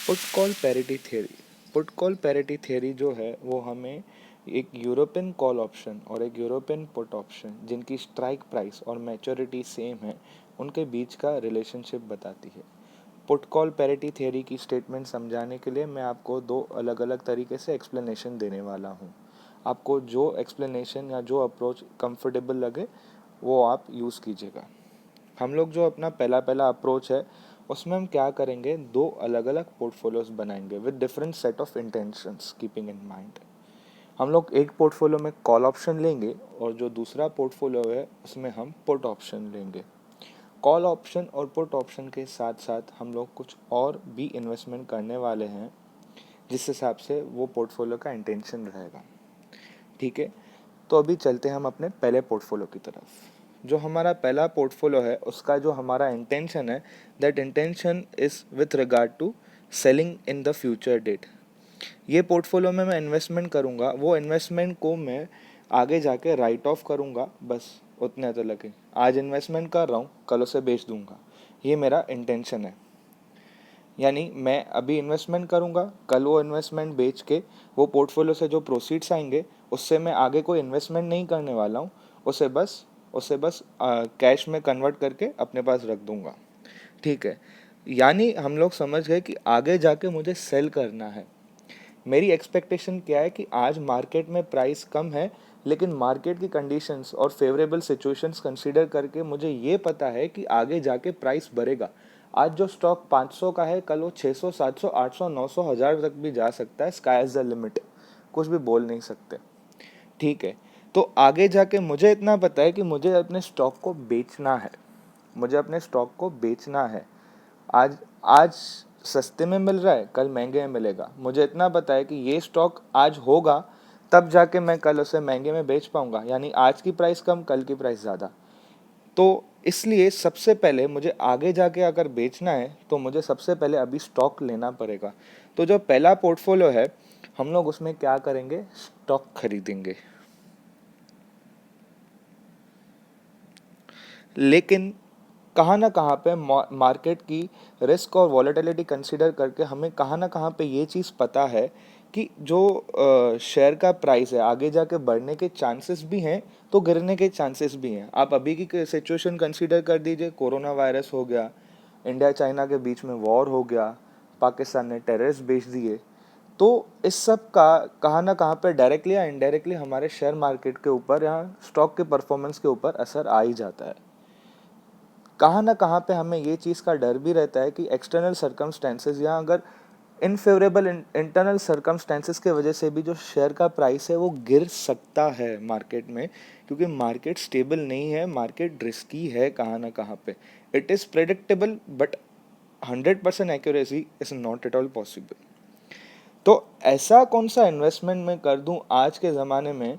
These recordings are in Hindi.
Put call parity theory. Put call parity theory जो है वो हमें एक यूरोपियन कॉल ऑप्शन और एक यूरोपियन पुट ऑप्शन जिनकी स्ट्राइक प्राइस और मैच्योरिटी सेम है उनके बीच का रिलेशनशिप बताती है। पुट कॉल पैरिटी थ्योरी की स्टेटमेंट समझाने के लिए मैं आपको दो अलग अलग तरीके से एक्सप्लेनेशन देने वाला हूँ। आपको जो एक्सप्लेनेशन या जो अप्रोच कंफर्टेबल लगे वो आप यूज़ कीजिएगा। हम लोग जो अपना पहला पहला अप्रोच है उसमें हम क्या करेंगे, दो अलग अलग पोर्टफोलियोज बनाएंगे with different set of intentions keeping in mind. हम लोग एक पोर्टफोलियो में कॉल ऑप्शन लेंगे और जो दूसरा पोर्टफोलियो है उसमें हम पुट ऑप्शन लेंगे। कॉल ऑप्शन और पुट ऑप्शन के साथ साथ हम लोग कुछ और भी इन्वेस्टमेंट करने वाले हैं जिस हिसाब से वो पोर्टफोलियो का इंटेंशन रहेगा। ठीक है, तो अभी चलते हैं हम अपने पहले पोर्टफोलियो की तरफ। जो हमारा पहला पोर्टफोलियो है उसका जो हमारा इंटेंशन है, that intention is with regard to selling in the future date. ये पोर्टफोलियो में मैं इन्वेस्टमेंट करूँगा, वो इन्वेस्टमेंट को मैं आगे जाके राइट ऑफ करूँगा, बस उतने तो लगे। आज इन्वेस्टमेंट कर रहा हूँ, कल उसे बेच दूँगा, ये मेरा इंटेंशन है। यानी मैं अभी इन्वेस्टमेंट करूँगा, कल वो इन्वेस्टमेंट बेच के वो पोर्टफोलियो से जो प्रोसीड्स आएंगे उससे मैं आगे कोई इन्वेस्टमेंट नहीं करने वाला हूँ, उसे बस कैश में कन्वर्ट करके अपने पास रख दूँगा। ठीक है, यानी हम लोग समझ गए कि आगे जाके मुझे सेल करना है। मेरी एक्सपेक्टेशन क्या है कि आज मार्केट में प्राइस कम है, लेकिन मार्केट की कंडीशंस और फेवरेबल सिचुएशंस कंसीडर करके मुझे ये पता है कि आगे जाके प्राइस बढ़ेगा। आज जो स्टॉक 500 का है, कल वो 600, 700, 800, 900, 1000 तक भी जा सकता है। स्काई इज द लिमिट, कुछ भी बोल नहीं सकते। ठीक है, तो आगे जाके मुझे इतना पता है कि मुझे अपने स्टॉक को बेचना है। मुझे अपने स्टॉक को बेचना है। आज आज सस्ते में मिल रहा है, कल महंगे में मिलेगा। मुझे इतना पता है कि ये स्टॉक आज होगा, तब जाके मैं कल उसे महंगे में बेच पाऊंगा। यानी आज की प्राइस कम, कल की प्राइस ज़्यादा। तो इसलिए सबसे पहले मुझे आगे जाके अगर बेचना है तो मुझे सबसे पहले अभी स्टॉक लेना पड़ेगा। तो जो पहला पोर्टफोलियो है हम लोग उसमें क्या करेंगे, स्टॉक खरीदेंगे। लेकिन कहाँ ना कहाँ पे मार्केट की रिस्क और वॉलेटिलिटी कंसीडर करके हमें कहाँ ना कहाँ पे ये चीज़ पता है कि जो शेयर का प्राइस है आगे जाके बढ़ने के चांसेस भी हैं तो गिरने के चांसेस भी हैं। आप अभी की सिचुएशन कंसीडर कर दीजिए, कोरोना वायरस हो गया, इंडिया चाइना के बीच में वॉर हो गया, पाकिस्तान ने टेररिस्ट बेच दिए। तो इस सब का कहाँ ना कहाँ पे डायरेक्टली या इनडायरेक्टली हमारे शेयर मार्केट के ऊपर या स्टॉक के परफॉर्मेंस के ऊपर असर आ ही जाता है। कहाँ ना कहाँ पे हमें ये चीज़ का डर भी रहता है कि एक्सटर्नल सर्कमस्टेंसेस या अगर इनफेवरेबल इंटरनल सर्कमस्टेंसेस के वजह से भी जो शेयर का प्राइस है वो गिर सकता है मार्केट में, क्योंकि मार्केट स्टेबल नहीं है, मार्केट रिस्की है कहाँ ना कहाँ पे। It is predictable but 100% accuracy is not at all possible. तो ऐसा कौन सा इन्वेस्टमेंट मैं कर दूं आज के ज़माने में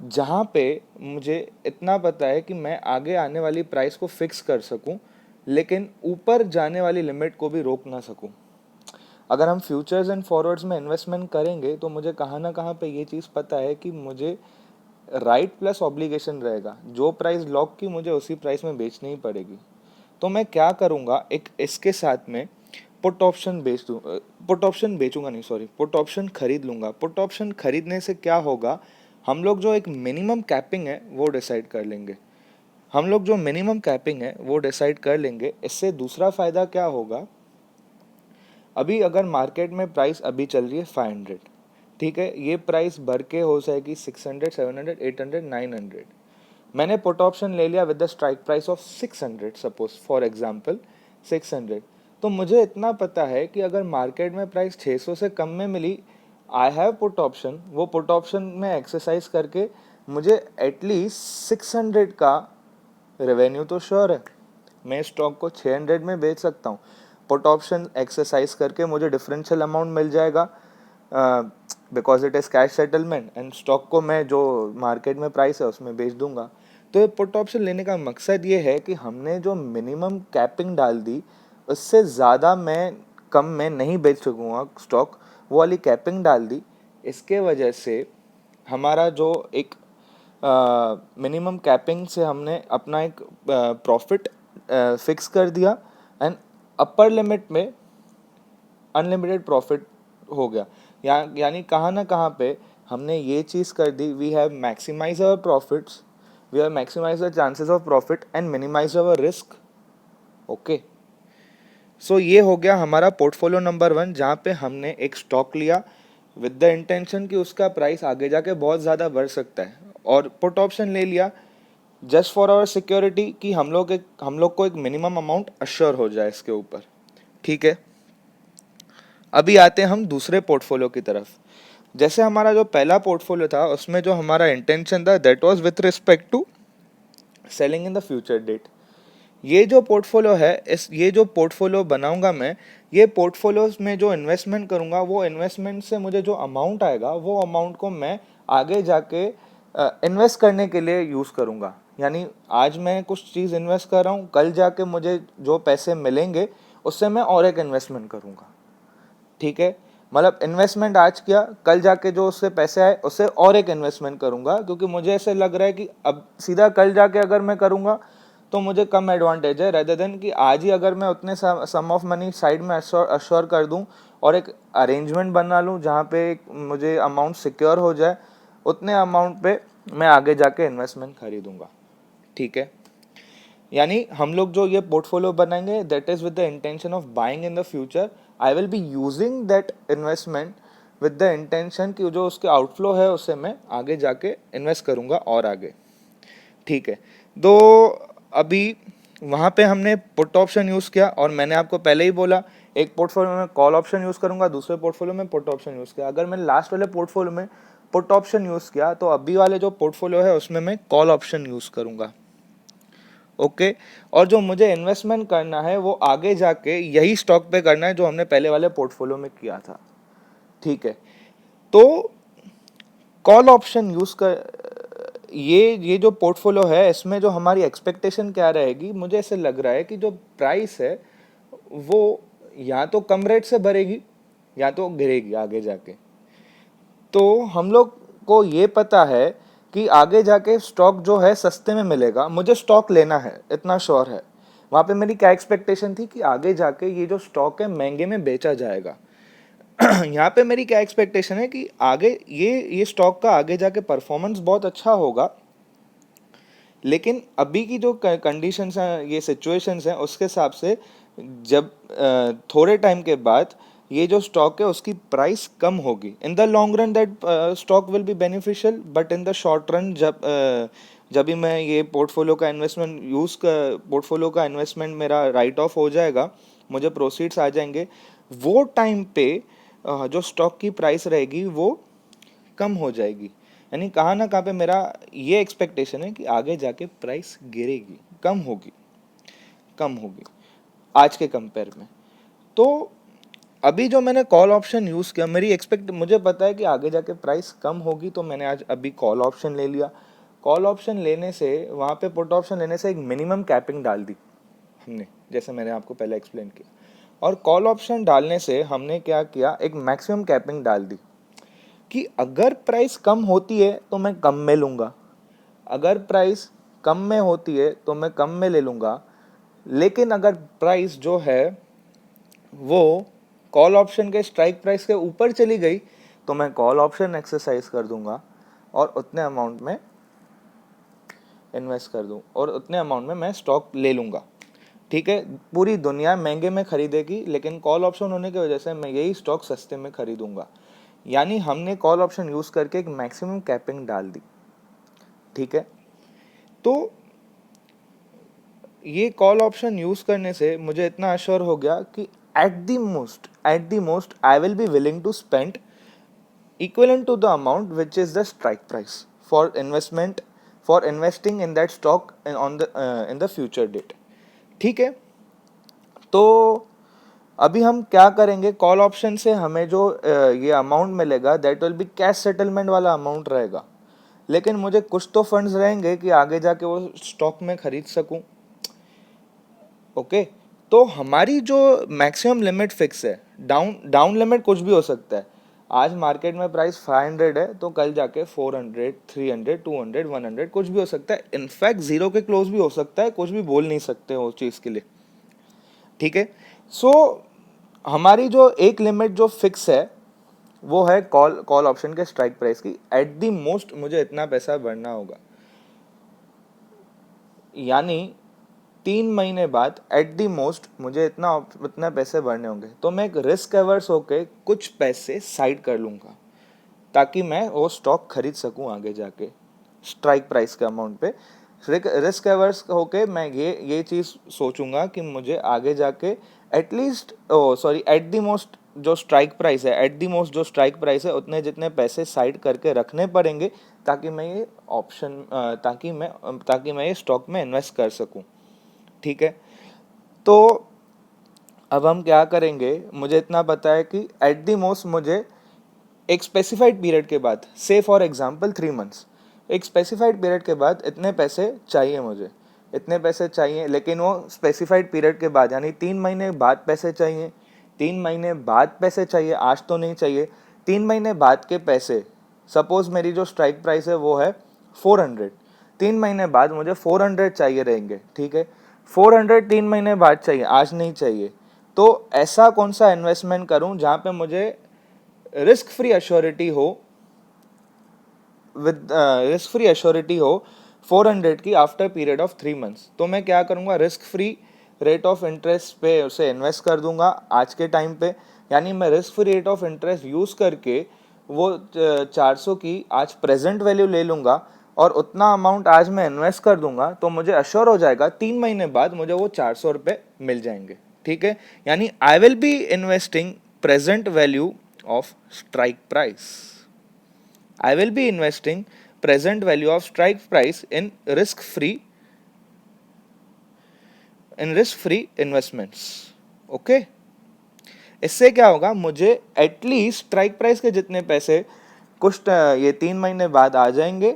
जहाँ पे मुझे इतना पता है कि मैं आगे आने वाली प्राइस को फिक्स कर सकूं, लेकिन ऊपर जाने वाली लिमिट को भी रोक ना सकूं। अगर हम फ्यूचर्स एंड फॉरवर्ड्स में इन्वेस्टमेंट करेंगे तो मुझे कहाँ ना कहाँ पे ये चीज़ पता है कि मुझे राइट प्लस ऑब्लिगेशन रहेगा। जो प्राइस लॉक की मुझे उसी प्राइस में बेचनी ही पड़ेगी। तो मैं क्या करूँगा, एक इसके साथ में पुट ऑप्शन बेच दूँ, पुट ऑप्शन बेचूंगा नहीं, सॉरी, पुट ऑप्शन खरीद लूँगा। पुट ऑप्शन खरीदने से क्या होगा, हम लोग जो एक मिनिमम कैपिंग है वो डिसाइड कर लेंगे। हम लोग जो मिनिमम कैपिंग है वो डिसाइड कर लेंगे। इससे दूसरा फ़ायदा क्या होगा, अभी अगर मार्केट में प्राइस अभी चल रही है 500, ठीक है, ये प्राइस बढ़ के हो जाएगी 600, 700, 800, 900। मैंने पुट ऑप्शन ले लिया with the strike price of 600, suppose for example 600। तो मुझे इतना पता है कि अगर मार्केट में प्राइस 600 से कम में मिली, आई हैव पुट ऑप्शन, वो पुट ऑप्शन में एक्सरसाइज करके मुझे एटलीस्ट 600 का रेवेन्यू तो श्योर है। मैं स्टॉक को 600 में बेच सकता हूँ। पुट ऑप्शन एक्सरसाइज करके मुझे डिफरेंशियल अमाउंट मिल जाएगा because it is cash settlement, and stock को मैं जो मार्केट में प्राइस है उसमें बेच दूंगा। तो पुट ऑप्शन लेने का मकसद ये है कि हमने जो मिनिमम कैपिंग डाल दी उससे ज़्यादा मैं कम में नहीं बेच सकूँगा स्टॉक, वो वाली कैपिंग डाल दी। इसके वजह से हमारा जो एक मिनिमम कैपिंग से हमने अपना एक प्रॉफिट फिक्स कर दिया, एंड अपर लिमिट में अनलिमिटेड प्रॉफिट हो गया। यानी कहाँ ना कहाँ पे हमने ये चीज़ कर दी, we have maximise our profits, we have maximise the chances of profit and minimise our risk. Okay, so ये हो गया हमारा पोर्टफोलियो नंबर 1, जहाँ पे हमने एक स्टॉक लिया विद द इंटेंशन कि उसका प्राइस आगे जाके बहुत ज़्यादा बढ़ सकता है, और पुट ऑप्शन ले लिया जस्ट फॉर आवर सिक्योरिटी कि हम लोग को एक मिनिमम अमाउंट अश्योर हो जाए इसके ऊपर। ठीक है, अभी आते हैं हम दूसरे पोर्टफोलियो की तरफ। जैसे हमारा जो पहला पोर्टफोलियो था उसमें जो हमारा इंटेंशन था that was with respect to selling in the future date. ये जो पोर्टफोलियो है, ये जो पोर्टफोलियो बनाऊंगा मैं, ये पोर्टफोलियोज में जो इन्वेस्टमेंट करूंगा वो इन्वेस्टमेंट से मुझे जो अमाउंट आएगा वो अमाउंट को मैं आगे जाके इन्वेस्ट करने के लिए यूज़ करूंगा। यानी आज मैं कुछ चीज़ इन्वेस्ट कर रहा हूँ, कल जाके मुझे जो पैसे मिलेंगे उससे मैं और एक इन्वेस्टमेंट करूँगा। ठीक है, मतलब इन्वेस्टमेंट आज किया, कल जाके जो उससे पैसे आए उससे और एक इन्वेस्टमेंट करूंगा, क्योंकि मुझे ऐसे लग रहा है कि अब सीधा कल जाके अगर मैं करूंगा तो मुझे कम एडवांटेज है, रेदर देन कि आज ही अगर मैं उतने सम ऑफ मनी साइड में अश्योर कर दूं और एक अरेंजमेंट बना लूं जहां पे मुझे अमाउंट सिक्योर हो जाए, उतने अमाउंट पे मैं आगे जाके इन्वेस्टमेंट खरीदूंगा। ठीक है, यानी हम लोग जो ये पोर्टफोलियो बनाएंगे that is with the intention of buying in the future, I will be using that investment with the intention कि जो उसके आउटफ्लो है उससे मैं आगे जाके इन्वेस्ट करूंगा और आगे। ठीक है, तो अभी वहाँ पे हमने पुट ऑप्शन यूज़ किया, और मैंने आपको पहले ही बोला एक पोर्टफोलियो में कॉल ऑप्शन यूज़ करूंगा, दूसरे पोर्टफोलियो में पुट ऑप्शन यूज़ किया। अगर मैंने लास्ट वाले पोर्टफोलियो में पुट ऑप्शन यूज़ किया तो अभी वाले जो पोर्टफोलियो है उसमें मैं कॉल ऑप्शन यूज़ करूंगा। ओके, और जो मुझे इन्वेस्टमेंट करना है वो आगे जाके यही स्टॉक पे करना है जो हमने पहले वाले पोर्टफोलियो में किया था। ठीक है, तो कॉल ऑप्शन यूज़ कर ये जो पोर्टफोलियो है इसमें जो हमारी एक्सपेक्टेशन क्या रहेगी, मुझे ऐसे लग रहा है कि जो प्राइस है वो या तो कम रेट से बढ़ेगी या तो गिरेगी आगे जाके। तो हम लोग को ये पता है कि आगे जाके स्टॉक जो है सस्ते में मिलेगा, मुझे स्टॉक लेना है इतना श्योर है। वहाँ पे मेरी क्या एक्सपेक्टेशन थी कि आगे जाके ये जो स्टॉक है महंगे में बेचा जाएगा। यहाँ पे मेरी क्या एक्सपेक्टेशन है कि आगे ये स्टॉक का आगे जाके परफॉर्मेंस बहुत अच्छा होगा, लेकिन अभी की जो कंडीशंस हैं, ये सिचुएशंस हैं, उसके हिसाब से जब थोड़े टाइम के बाद ये जो स्टॉक है उसकी प्राइस कम होगी। In the long run that stock will be beneficial, but in the short run जब भी मैं ये पोर्टफोलियो का इन्वेस्टमेंट मेरा राइट ऑफ हो जाएगा, मुझे प्रोसीड्स आ जाएंगे, वो टाइम पे जो स्टॉक की प्राइस रहेगी वो कम हो जाएगी। यानी कहाँ ना कहाँ पे मेरा ये एक्सपेक्टेशन है कि आगे जाके प्राइस गिरेगी, कम होगी आज के कंपेयर में। तो अभी जो मैंने कॉल ऑप्शन यूज़ किया, मुझे पता है कि आगे जाके प्राइस कम होगी, तो मैंने आज अभी कॉल ऑप्शन ले लिया। कॉल ऑप्शन लेने से, वहाँ पे पुट ऑप्शन लेने से एक मिनिमम कैपिंग डाल दी हमने, जैसे मैंने आपको पहले एक्सप्लेन किया। और कॉल ऑप्शन डालने से हमने क्या किया, एक मैक्सिमम कैपिंग डाल दी कि अगर प्राइस कम होती है तो मैं कम में लूँगा, अगर प्राइस कम में होती है तो मैं कम में ले लूँगा, लेकिन अगर प्राइस जो है वो कॉल ऑप्शन के स्ट्राइक प्राइस के ऊपर चली गई तो मैं कॉल ऑप्शन एक्सरसाइज कर दूंगा और उतने अमाउंट में इन्वेस्ट कर दूं और उतने अमाउंट में मैं स्टॉक ले लूँगा। ठीक है, पूरी दुनिया महंगे में खरीदेगी, लेकिन कॉल ऑप्शन होने की वजह से मैं यही स्टॉक सस्ते में खरीदूंगा। यानी हमने कॉल ऑप्शन यूज़ करके एक मैक्सिमम कैपिंग डाल दी। ठीक है, तो ये कॉल ऑप्शन यूज़ करने से मुझे इतना अश्योर हो गया कि at the most I will be willing to spend equivalent to the amount which is the strike price for investing in that stock in the future date। ठीक है, तो अभी हम क्या करेंगे, कॉल ऑप्शन से हमें जो ये अमाउंट मिलेगा that will be cash settlement वाला अमाउंट रहेगा, लेकिन मुझे कुछ तो फंड्स रहेंगे कि आगे जाके वो स्टॉक में खरीद सकूं। ओके, तो हमारी जो मैक्सिमम लिमिट फिक्स है, डाउन लिमिट कुछ भी हो सकता है। आज मार्केट में प्राइस 500 है तो कल जाके 400, 300, 200, 100 कुछ भी हो सकता है। इनफैक्ट जीरो के क्लोज भी हो सकता है, कुछ भी बोल नहीं सकते हो उस चीज़ के लिए। ठीक है, सो हमारी जो एक लिमिट जो फिक्स है वो है कॉल ऑप्शन के स्ट्राइक प्राइस की, एट द मोस्ट मुझे इतना पैसा भरना होगा, यानी 3 महीने बाद एट द मोस्ट मुझे इतना पैसे भरने होंगे। तो मैं एक रिस्क एवर्स होके कुछ पैसे साइड कर लूँगा ताकि मैं वो स्टॉक खरीद सकूँ आगे जाके स्ट्राइक प्राइस के अमाउंट पे। रिस्क एवर्स होके मैं ये चीज़ सोचूंगा कि मुझे आगे जाके at least sorry at the most जो स्ट्राइक प्राइस है, एट द मोस्ट जो स्ट्राइक प्राइस है उतने जितने पैसे साइड करके रखने पड़ेंगे ताकि मैं ये ऑप्शन ताकि मैं ये स्टॉक में इन्वेस्ट कर सकूं। ठीक है, तो अब हम क्या करेंगे, मुझे इतना पता है कि एट द मोस्ट मुझे एक स्पेसिफाइड पीरियड के बाद, से फॉर एग्जांपल 3 मंथ्स, एक स्पेसिफाइड पीरियड के बाद इतने पैसे चाहिए मुझे, इतने पैसे चाहिए, लेकिन वो स्पेसिफाइड पीरियड के बाद यानी 3 महीने बाद पैसे चाहिए, 3 महीने बाद पैसे चाहिए, आज तो नहीं चाहिए। 3 महीने बाद के पैसे, सपोज मेरी जो स्ट्राइक प्राइस है वो है 400, 3 महीने बाद मुझे 400 चाहिए रहेंगे। ठीक है, 400 3 महीने बाद चाहिए, आज नहीं चाहिए। तो ऐसा कौन सा इन्वेस्टमेंट करूं जहां पे मुझे रिस्क फ्री अश्योरिटी हो, विद रिस्क फ्री अश्योरिटी हो 400 की आफ्टर पीरियड ऑफ 3 मंथ्स। तो मैं क्या करूँगा, risk free rate of interest पे उसे इन्वेस्ट कर दूंगा आज के टाइम पे, यानी मैं risk free rate of interest use करके वो 400 की आज प्रेजेंट वैल्यू ले लूँगा और उतना अमाउंट आज मैं इन्वेस्ट कर दूंगा, तो मुझे अश्योर हो जाएगा 3 महीने बाद मुझे वो 400 रुपये मिल जाएंगे। ठीक है, यानी I will be investing present value of strike price. I will be investing present value of strike price in risk free investments. Okay, इससे क्या होगा, मुझे एटलीस्ट स्ट्राइक प्राइस के जितने पैसे कुछ ये 3 महीने बाद आ जाएंगे।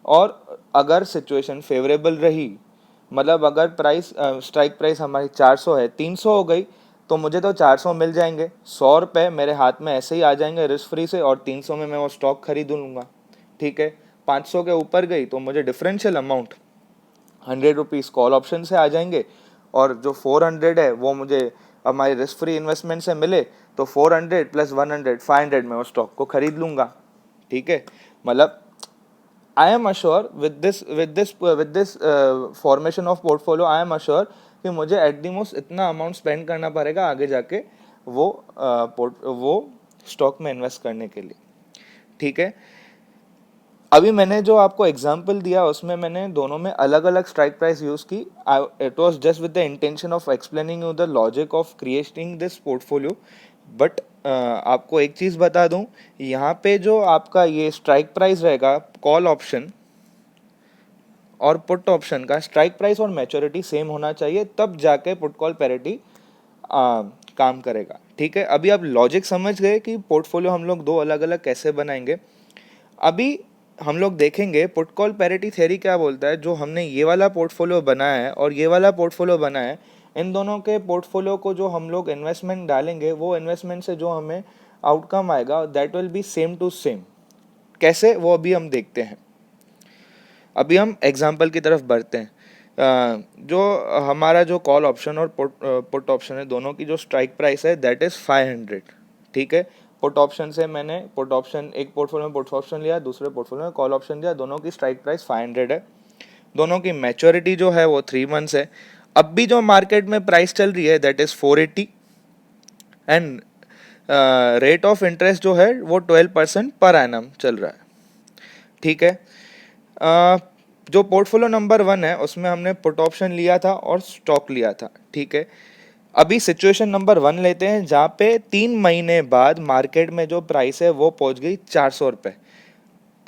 और अगर सिचुएशन फेवरेबल रही, मतलब अगर स्ट्राइक प्राइस हमारी 400 है, 300 हो गई, तो मुझे तो 400 मिल जाएंगे, 100 रुपये मेरे हाथ में ऐसे ही आ जाएंगे रिस्क फ्री से, और 300 में मैं वो स्टॉक खरीद लूँगा। ठीक है, 500 के ऊपर गई तो मुझे differential amount 100 rupees call option से आ जाएंगे, और जो 400 है वो मुझे हमारी रिस्क फ्री इन्वेस्टमेंट से मिले, तो 400 प्लस 100 500 में वो स्टॉक को खरीद लूँगा। ठीक है, मतलब I am assured with this formation of portfolio, I am assured कि मुझे एट द मोस्ट इतना अमाउंट स्पेंड करना पड़ेगा आगे जाके वो स्टॉक में इन्वेस्ट करने के लिए। ठीक है, अभी मैंने जो आपको एग्जांपल दिया उसमें मैंने दोनों में अलग अलग स्ट्राइक प्राइस यूज़ की। It was just with the intention of explaining you the logic of creating this portfolio. But आपको एक चीज़ बता दूं, यहाँ पे जो आपका ये स्ट्राइक प्राइस रहेगा कॉल ऑप्शन और पुट ऑप्शन का, स्ट्राइक प्राइस और मैच्योरिटी सेम होना चाहिए, तब जाके पुट कॉल पैरिटी काम करेगा। ठीक है, अभी आप लॉजिक समझ गए कि पोर्टफोलियो हम लोग दो अलग अलग कैसे बनाएंगे। अभी हम लोग देखेंगे पुट कॉल पैरिटी थ्योरी क्या बोलता है। जो हमने ये वाला पोर्टफोलियो बनाया है और ये वाला पोर्टफोलियो बनाया है, इन दोनों के पोर्टफोलियो को जो हम लोग इन्वेस्टमेंट डालेंगे, वो इन्वेस्टमेंट से जो हमें आउटकम आएगा that will be same to same. कैसे, वो अभी हम देखते हैं। अभी हम एग्जाम्पल की तरफ बढ़ते हैं। जो हमारा जो कॉल ऑप्शन और पुट ऑप्शन है, दोनों की जो स्ट्राइक प्राइस है दैट इज़ 500। ठीक है, पुट ऑप्शन से मैंने पुट ऑप्शन, एक पोर्टफोलियो में पुट ऑप्शन लिया, दूसरे पोर्टफोलियो में कॉल ऑप्शन लिया, दोनों की स्ट्राइक प्राइस 500 है। दोनों की मैच्योरिटी जो है वो 3 मंथ्स है। अब भी जो मार्केट में प्राइस चल रही है that is 480, and rate of interest जो है वो 12% पर एनम चल रहा है। ठीक है, जो पोर्टफोलियो नंबर 1 है उसमें हमने पुट ऑप्शन लिया था और स्टॉक लिया था। ठीक है, अभी सिचुएशन नंबर 1 लेते हैं जहाँ पे 3 महीने बाद मार्केट में जो प्राइस है वो पहुँच गई 400 रुपये।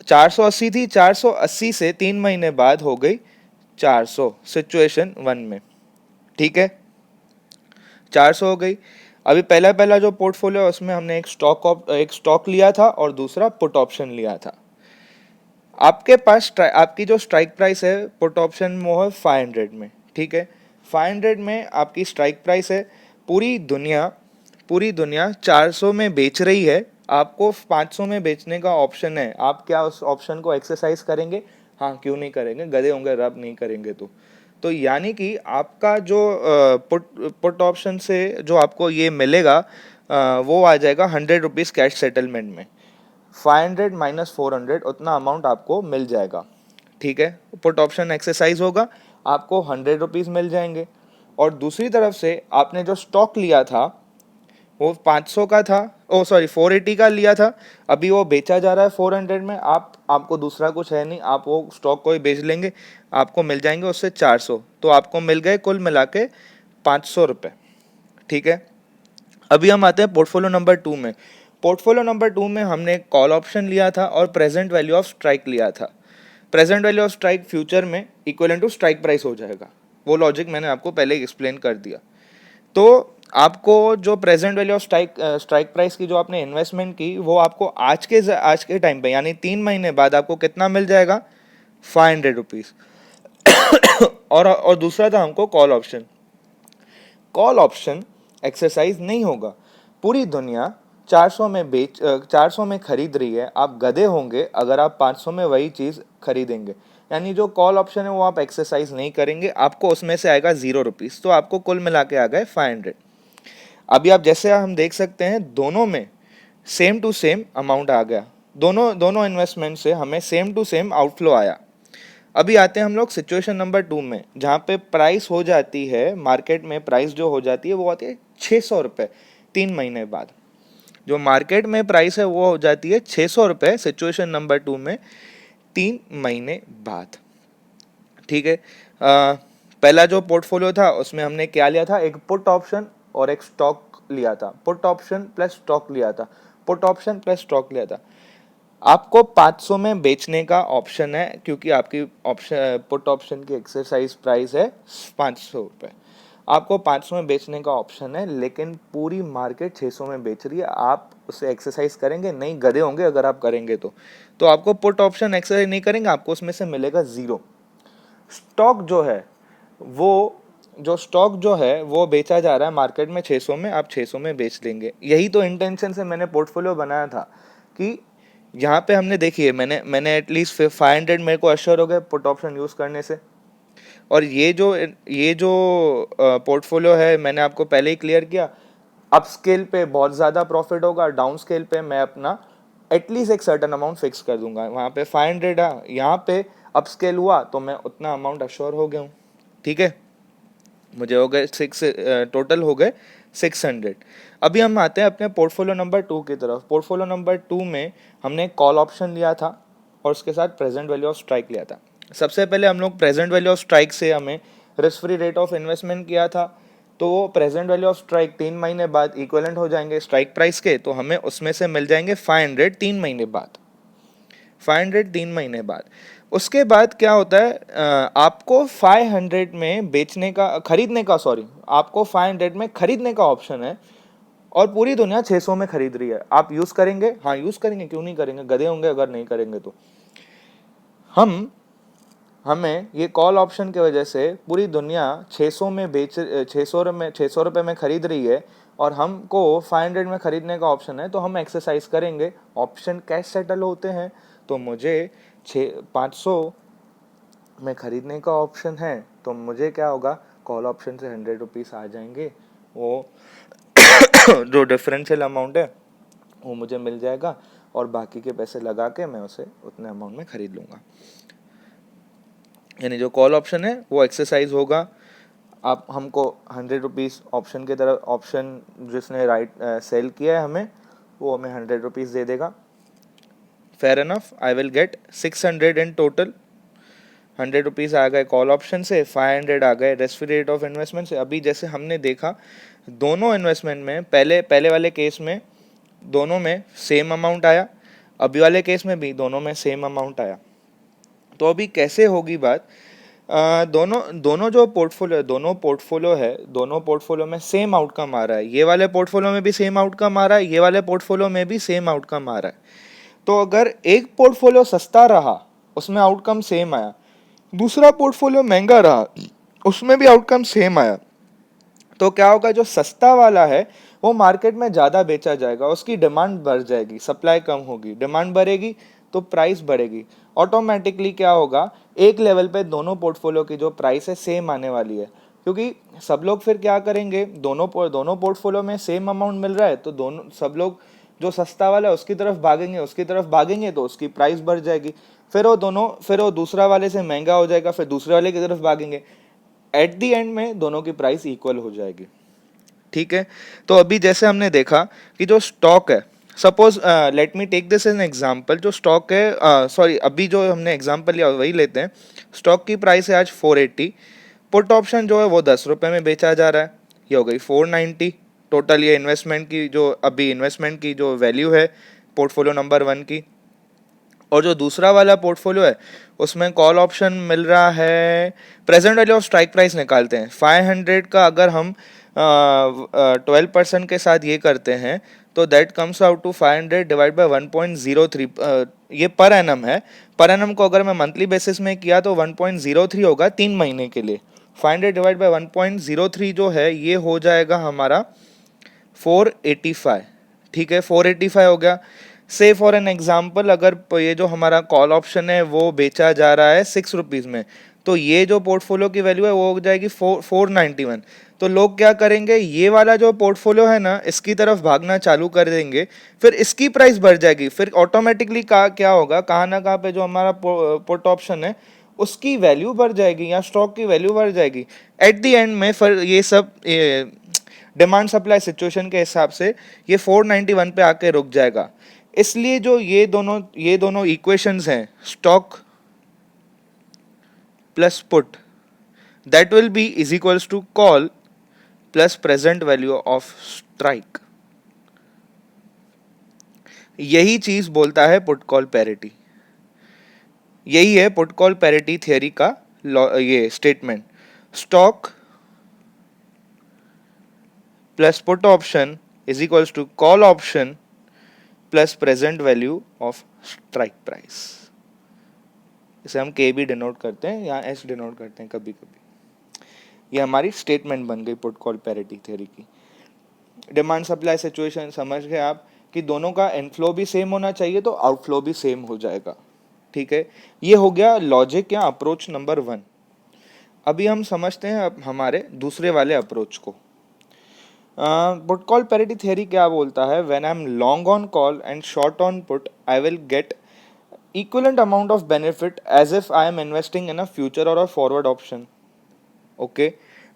480 थी, 480 से 3 महीने बाद हो गई 400 सिचुएशन 1 में। ठीक है, 400 हो गई। अभी पहला पहला जो पोर्टफोलियो है उसमें हमने एक स्टॉक लिया था और दूसरा पुट ऑप्शन लिया था। आपके पास आपकी जो स्ट्राइक प्राइस है पुट ऑप्शन में वो है 500 में। ठीक है, 500 में आपकी स्ट्राइक प्राइस है। पूरी दुनिया 400 में बेच रही है, आपको 500 में बेचने का ऑप्शन है। आप क्या उस ऑप्शन को एक्सरसाइज करेंगे? हाँ, क्यों नहीं करेंगे, गधे होंगे रब नहीं करेंगे। तो यानी कि आपका जो पुट पुट ऑप्शन से जो आपको ये मिलेगा वो आ जाएगा 100 रुपीज़ कैश सेटलमेंट में। 500 माइनस 400 उतना अमाउंट आपको मिल जाएगा। ठीक है, पुट ऑप्शन एक्सरसाइज होगा, आपको 100 रुपीज़ मिल जाएंगे। और दूसरी तरफ से आपने जो स्टॉक लिया था वो 500 का था, ओ सॉरी 480 का लिया था, अभी वो बेचा जा रहा है 400 में। आपको दूसरा कुछ है नहीं, आप वो स्टॉक को ही बेच लेंगे, आपको मिल जाएंगे उससे 400, तो आपको मिल गए कुल मिला के 500 रुपये। ठीक है, अभी हम आते हैं पोर्टफोलियो नंबर 2 में। पोर्टफोलियो नंबर 2 में हमने कॉल ऑप्शन लिया था और प्रेजेंट वैल्यू ऑफ स्ट्राइक लिया था। Present value of strike future में इक्वल टू स्ट्राइक प्राइस हो जाएगा, वो लॉजिक मैंने आपको पहले एक्सप्लेन कर दिया। तो आपको जो present value of strike price की जो आपने इन्वेस्टमेंट की वो आपको आज के टाइम पे यानी 3 महीने बाद आपको कितना मिल जाएगा, 500 रुपीज़। और दूसरा था हमको call option. Call option exercise नहीं होगा, पूरी दुनिया 400 में खरीद रही है, आप गधे होंगे अगर आप 500 में वही चीज़ खरीदेंगे। यानी जो कॉल ऑप्शन है वो आप एक्सरसाइज नहीं करेंगे, आपको उसमें से आएगा 0 रुपीज़, तो आपको कुल मिला के आ गए 500। अभी आप जैसे हम देख सकते हैं दोनों में सेम टू सेम अमाउंट आ गया, दोनों दोनों इन्वेस्टमेंट से हमें सेम टू सेम आउटफ्लो आया। अभी आते हैं हम लोग सिचुएशन नंबर 2 में, जहाँ पे प्राइस हो जाती है मार्केट में, प्राइस जो हो जाती है वो आती है 600 रुपये 3 महीने बाद। जो मार्केट में प्राइस है वो हो जाती है 600 रुपये सिचुएशन नंबर 2 में 3 महीने बाद। ठीक है, पहला जो पोर्टफोलियो था उसमें हमने क्या लिया था, एक पुट ऑप्शन और एक स्टॉक लिया था। पुट ऑप्शन प्लस स्टॉक लिया था, पुट ऑप्शन प्लस स्टॉक लिया था। आपको 500 में बेचने का ऑप्शन है, क्योंकि आपकी ऑप्शन पुट ऑप्शन की एक्सरसाइज प्राइस है 500 रुपये। आपको 500 में बेचने का ऑप्शन है, लेकिन पूरी मार्केट 600 में बेच रही है, आप उसे एक्सरसाइज करेंगे नहीं, गधे होंगे अगर आप करेंगे तो आपको पुट ऑप्शन एक्सरसाइज नहीं करेंगे, आपको उसमें से मिलेगा 0। स्टॉक जो है वो बेचा जा रहा है मार्केट में 600 में, आप 600 में बेच देंगे। यही तो इंटेंशन से मैंने पोर्टफोलियो बनाया था कि यहाँ पे हमने देखिए मैंने एटलीस्ट 500 मेरे को अश्योर हो गए पुट ऑप्शन यूज़ करने से। और ये जो पोर्टफोलियो है मैंने आपको पहले ही क्लियर किया, अप स्केल पे बहुत ज़्यादा प्रॉफिट होगा, डाउन स्केल पे मैं अपना एटलीस्ट एक सर्टन अमाउंट फिक्स कर दूंगा। वहाँ पे 500 है, यहाँ पे अप स्केल हुआ तो मैं उतना अमाउंट अश्योर हो गया हूँ। ठीक है, मुझे हो गए टोटल हो गए 600। अभी हम आते हैं अपने पोर्टफोलियो नंबर 2 की तरफ। पोर्टफोलियो नंबर 2 में हमने कॉल ऑप्शन लिया था और उसके साथ प्रेजेंट वैल्यू ऑफ स्ट्राइक लिया था। सबसे पहले हम लोग प्रेजेंट वैल्यू ऑफ स्ट्राइक से हमें risk free rate of investment किया था, तो वो प्रेजेंट वैल्यू ऑफ स्ट्राइक 3 महीने बाद इक्वलेंट हो जाएंगे स्ट्राइक प्राइस के, तो हमें उसमें से मिल जाएंगे 500 3 महीने बाद। 500 3 महीने बाद उसके बाद क्या होता है, आपको 500 में आपको 500 में खरीदने का ऑप्शन है और पूरी दुनिया 600 में खरीद रही है। आप यूज करेंगे? हाँ यूज करेंगे, क्यों नहीं करेंगे, गधे होंगे अगर नहीं करेंगे तो। हमें ये कॉल ऑप्शन की वजह से पूरी दुनिया 600 रुपये में खरीद रही है और हमको 500 में खरीदने का ऑप्शन है, तो हम एक्सरसाइज करेंगे। ऑप्शन कैश सेटल होते हैं, तो मुझे 500 में खरीदने का ऑप्शन है, तो मुझे क्या होगा, कॉल ऑप्शन से 100 रुपीज़ आ जाएंगे, वो जो डिफरेंशियल अमाउंट है वो मुझे मिल जाएगा और बाकी के पैसे लगा के मैं उसे उतने अमाउंट में खरीद लूँगा। यानी जो कॉल ऑप्शन है वो एक्सरसाइज होगा। आप हमको 100 रुपीज़ ऑप्शन की तरफ, ऑप्शन जिसने सेल किया है हमें, वो हमें 100 रुपीज़ दे देगा। Fair enough, I will get 600 in total. 100 rupees आ गए कॉल ऑप्शन से, 500 आ गए risk free rate of investment से। अभी जैसे हमने देखा दोनों इन्वेस्टमेंट में, पहले वाले केस में दोनों में सेम अमाउंट आया, अभी वाले केस में भी दोनों में सेम अमाउंट आया। तो अभी कैसे होगी बात, दोनों जो पोर्टफोलियो दोनों पोर्टफोलियो में सेम आउटकम आ रहा है। ये वाले पोर्टफोलियो में भी सेम आउटकम आ रहा है, ये वाले पोर्टफोलियो में भी सेम आउटकम आ रहा है। तो अगर एक पोर्टफोलियो सस्ता रहा उसमें आउटकम सेम आया, दूसरा पोर्टफोलियो महंगा रहा उसमें भी आउटकम सेम आया, तो क्या होगा, जो सस्ता वाला है वो मार्केट में ज़्यादा बेचा जाएगा, उसकी डिमांड बढ़ जाएगी, सप्लाई कम होगी, डिमांड बढ़ेगी तो प्राइस बढ़ेगी। ऑटोमेटिकली क्या होगा, एक लेवल पे दोनों पोर्टफोलियो की जो प्राइस है सेम आने वाली है, क्योंकि सब लोग फिर क्या करेंगे, दोनों पोर्टफोलियो में सेम अमाउंट मिल रहा है तो दोनों सब लोग जो सस्ता वाला है उसकी तरफ भागेंगे तो उसकी प्राइस बढ़ जाएगी। फिर वो दूसरा वाले से महंगा हो जाएगा, फिर दूसरे वाले की तरफ भागेंगे। एट दी एंड में दोनों की प्राइस इक्वल हो जाएगी। ठीक है, तो अभी जैसे हमने देखा कि जो स्टॉक है, suppose let me take this an example, जो स्टॉक है सॉरी अभी जो हमने एग्जांपल लिया वही लेते हैं। स्टॉक की प्राइस है आज 480, पुट ऑप्शन जो है वो 10 रुपये में बेचा जा रहा है, ये हो गई 490। टोटल ये इन्वेस्टमेंट की जो अभी इन्वेस्टमेंट की जो वैल्यू है पोर्टफोलियो नंबर 1 की। और जो दूसरा वाला पोर्टफोलियो है उसमें कॉल ऑप्शन मिल रहा है, present value of strike price निकालते हैं 500 का, अगर हम 12% के साथ ये करते हैं तो that comes out to 500 divide by 1.03। ये पर एनम है, पर एनम को अगर मैं मंथली बेसिस में किया तो 1.03 होगा 3 महीने के लिए। 500 डिवाइड बाई 1.03 जो है ये हो जाएगा हमारा 485। ठीक है, 485 हो गया। से फॉर एन एग्जाम्पल, अगर ये जो हमारा कॉल ऑप्शन है वो बेचा जा रहा है 6 रुपीज़ में, तो ये जो पोर्टफोलियो की वैल्यू है वो हो जाएगी 491। तो लोग क्या करेंगे, ये वाला जो पोर्टफोलियो है ना इसकी तरफ भागना चालू कर देंगे, फिर इसकी प्राइस बढ़ जाएगी, फिर ऑटोमेटिकली क्या होगा, कहाँ ना कहाँ पे जो हमारा पुट ऑप्शन है उसकी वैल्यू बढ़ जाएगी या स्टॉक की वैल्यू बढ़ जाएगी। एट द एंड में फिर ये सब डिमांड सप्लाई सिचुएशन के हिसाब से ये 491 पे आके रुक जाएगा। इसलिए जो ये दोनों इक्वेशंस हैं, stock plus put, that will be is equals to call plus present value of strike. यही चीज बोलता है पुट कॉल पैरिटी। यही है पुट कॉल पैरिटी थियरी का ये statement, stock plus put option is equals to call option plus present value of strike price. इसे हम के भी डिनोट करते हैं या एस डिनोट करते हैं कभी कभी। ये हमारी स्टेटमेंट बन गई पुट कॉल पैरिटी थ्योरी की। डिमांड सप्लाई सिचुएशन समझ गए आप कि दोनों का इनफ्लो भी सेम होना चाहिए तो आउटफ्लो भी सेम हो जाएगा। ठीक है, ये हो गया लॉजिक या अप्रोच नंबर 1। अभी हम समझते हैं अब हमारे दूसरे वाले अप्रोच को। पुट कॉल पैरिटी थियरी क्या बोलता है, when I M long on call and short on put I will gate equivalent amount of benefit as if I am investing in a future or a forward option. Okay,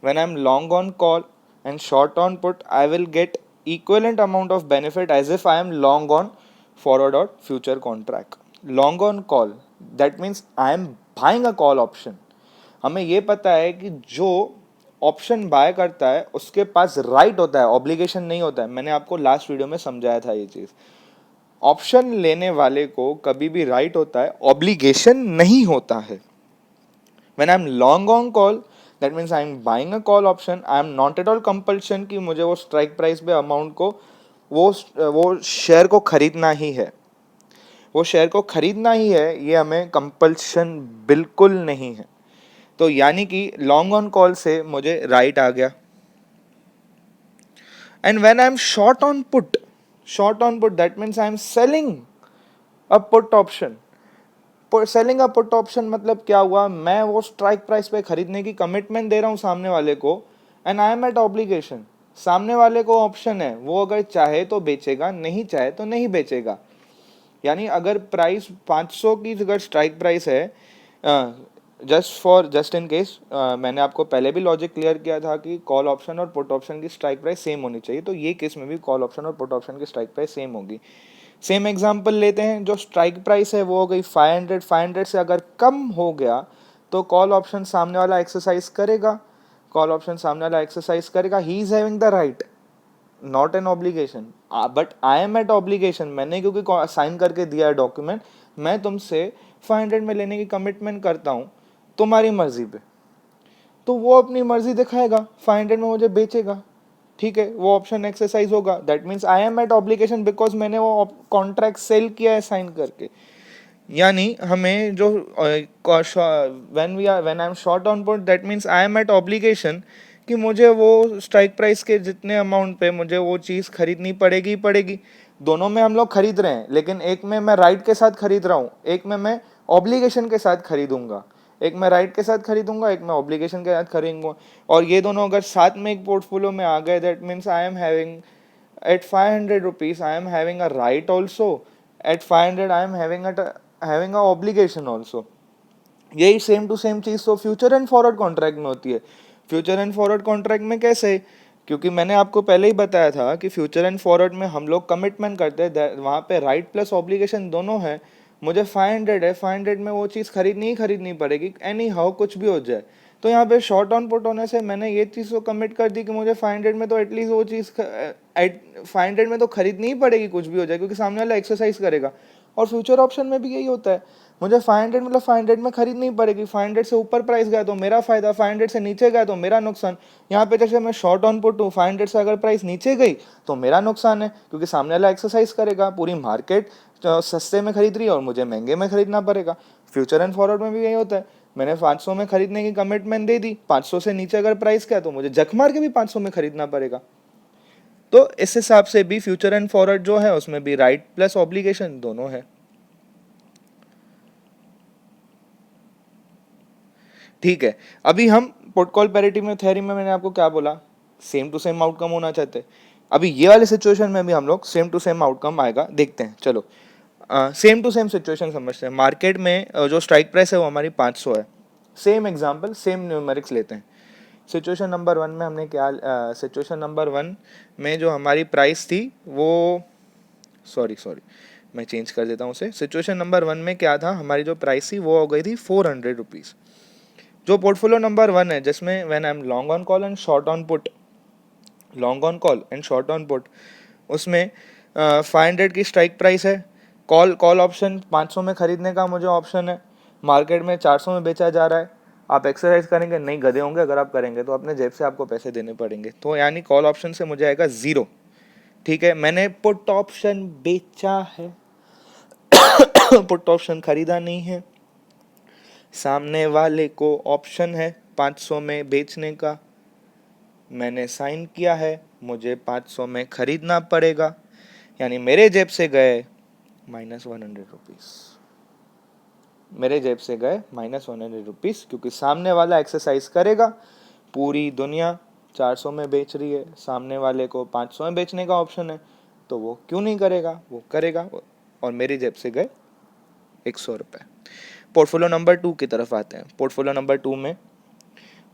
when I am long on call and short on put, I will get equivalent amount of benefit as if I am long on forward or future contract. Long on call, that means I am buying a call option. हमें ये पता है कि जो ऑप्शन बाय करता है उसके पास राइट होता है, ऑब्लिगेशन नहीं होता है। मैंने आपको लास्ट वीडियो में समझाया था ये चीज़। ऑप्शन लेने वाले को कभी भी राइट होता है, ऑब्लिगेशन नहीं होता है। When I'm long on call, that means I'm buying a call option. I am not at all compulsion कि मुझे वो स्ट्राइक प्राइस पे अमाउंट को वो शेयर को खरीदना ही है, वो शेयर को खरीदना ही है, ये हमें कंपल्शन बिल्कुल नहीं है। तो यानी कि लॉन्ग ऑन कॉल से मुझे राइट आ गया। And when I am short on put, that means I am selling a put option. Selling a put option मतलब क्या हुआ, मैं वो स्ट्राइक प्राइस पे खरीदने की कमिटमेंट दे रहा हूँ सामने वाले को, and I am at obligation. सामने वाले को ऑप्शन है, वो अगर चाहे तो बेचेगा, नहीं चाहे तो नहीं बेचेगा। यानी अगर प्राइस 500 की अगर स्ट्राइक प्राइस है, जस्ट इन केस मैंने आपको पहले भी लॉजिक क्लियर किया था कि कॉल ऑप्शन और पुट ऑप्शन की स्ट्राइक प्राइस सेम होनी चाहिए, तो ये केस में भी कॉल ऑप्शन और पुट ऑप्शन की स्ट्राइक प्राइस सेम होगी। सेम एग्जांपल लेते हैं, जो स्ट्राइक प्राइस है वो हो गई 500 से अगर कम हो गया तो कॉल ऑप्शन सामने वाला एक्सरसाइज करेगा, he is having the right, not an obligation. But I am at obligation, मैंने क्योंकि साइन करके दिया है डॉक्यूमेंट, मैं तुमसे 500 में लेने की कमिटमेंट करता हूँ तुम्हारी मर्जी पे, तो वो अपनी मर्जी दिखाएगा, 500 में मुझे बेचेगा। ठीक है, वो ऑप्शन एक्सरसाइज होगा, that means I am at obligation because मैंने वो कॉन्ट्रैक्ट सेल किया है साइन करके। यानी हमें जो when I am short on put, that means I am at obligation कि मुझे वो स्ट्राइक प्राइस के जितने अमाउंट पे मुझे वो चीज़ खरीदनी पड़ेगी ही पड़ेगी। दोनों में हम लोग खरीद रहे हैं, लेकिन एक में मैं राइट के साथ खरीद रहा हूँ, एक में मैं ऑब्लिगेशन के साथ खरीदूंगा। एक मैं राइट के साथ खरीदूंगा, एक मैं ऑब्लिगेशन के साथ खरीदूंगा। और ये दोनों अगर साथ में एक पोर्टफोलियो में आ गए, that means I am having at 500 rupees I am having a right also, at 500 I am having a obligation also। यही सेम टू सेम चीज तो फ्यूचर एंड फॉरवर्ड कॉन्ट्रैक्ट में होती है। फ्यूचर एंड फॉरवर्ड कॉन्ट्रैक्ट में कैसे, क्योंकि मैंने आपको पहले ही बताया था कि फ्यूचर एंड फॉरवर्ड में हम लोग कमिटमेंट करते हैं, वहाँ पे राइट प्लस ऑब्लिगेशन दोनों है। मुझे 500 है, 500 में वो चीज़ खरीदनी पड़ेगी एनी हाउ, कुछ भी हो जाए। तो यहाँ पे शॉर्ट ऑन पुट होने से मैंने ये चीज़ को कमिट कर दी कि मुझे 500 में तो एटलीस्ट वो चीज़ 500 में तो खरीदनी ही पड़ेगी, कुछ भी हो जाए, क्योंकि सामने वाला एक्सरसाइज करेगा। और फ्यूचर ऑप्शन में भी यही होता है, मुझे 500 मतलब 500 में खरीदनी पड़ेगी। 500 से ऊपर प्राइस गया तो मेरा फायदा, 500 से नीचे गया तो मेरा नुकसान। यहाँ पे जैसे मैं शॉर्ट ऑन पुट हूँ, 500 से अगर प्राइस नीचे गई तो मेरा नुकसान है, क्योंकि सामने वाला एक्सरसाइज करेगा। पूरी मार्केट सस्ते में खरीद रही है और मुझे महंगे में खरीदना पड़ेगा। फ्यूचर एंड फॉरवर्ड में भी यही होता है, मैंने 500 में खरीदने की कमिटमेंट दे दी, 500 से नीचे अगर प्राइस गया तो मुझे जख मार के भी 500 में खरीदना पड़ेगा। तो इस हिसाब से भी फ्यूचर एंड फॉरवर्ड जो है उसमें भी राइट प्लस ऑब्लिगेशन दोनों है। ठीक है, अभी हम पुट कॉल पैरिटी में थ्योरी में मैंने आपको क्या बोला, सेम टू सेम आउटकम होना चाहते हैं। अभी ये वाले सिचुएशन में भी हम लोग सेम टू सेम आउटकम आएगा, देखते हैं। चलो सेम टू सेम सिचुएशन समझते हैं। मार्केट में जो स्ट्राइक प्राइस है वो हमारी 500 है। सेम एग्जांपल, सेम न्यूमेरिक्स लेते हैं। सिचुएशन नंबर 1 में हमने क्या, सिचुएशन नंबर 1 में जो हमारी प्राइस थी वो, सॉरी मैं चेंज कर देता हूँ उसे। सिचुएशन नंबर 1 में क्या था, हमारी जो प्राइस थी वो हो गई थी 400 रुपीज़। जो पोर्टफोलियो नंबर 1 है, जिसमें when I M long on call and short on put, long on call and short on put, उसमें 500 की स्ट्राइक प्राइस है। कॉल ऑप्शन 500 में खरीदने का मुझे ऑप्शन है, मार्केट में 400 में बेचा जा रहा है। आप एक्सरसाइज करेंगे, नहीं गधे होंगे अगर आप करेंगे तो अपने जेब से आपको पैसे देने पड़ेंगे। तो यानी कॉल ऑप्शन से मुझे आएगा 0। ठीक है, मैंने पुट ऑप्शन बेचा है, पुट ऑप्शन खरीदा नहीं है। सामने वाले को ऑप्शन है 500 में बेचने का, मैंने साइन किया है, मुझे 500 में खरीदना पड़ेगा। यानी मेरे जेब से गए -100 रुपीज़, मेरे जेब से गए -100 रुपीज़, क्योंकि सामने वाला एक्सरसाइज करेगा। पूरी दुनिया 400 में बेच रही है, सामने वाले को 500 में बेचने का ऑप्शन है, तो वो क्यों नहीं करेगा, वो करेगा। और मेरी जेब से गए 100 रुपये। पोर्टफोलियो नंबर 2 की तरफ आते हैं। पोर्टफोलियो नंबर 2 में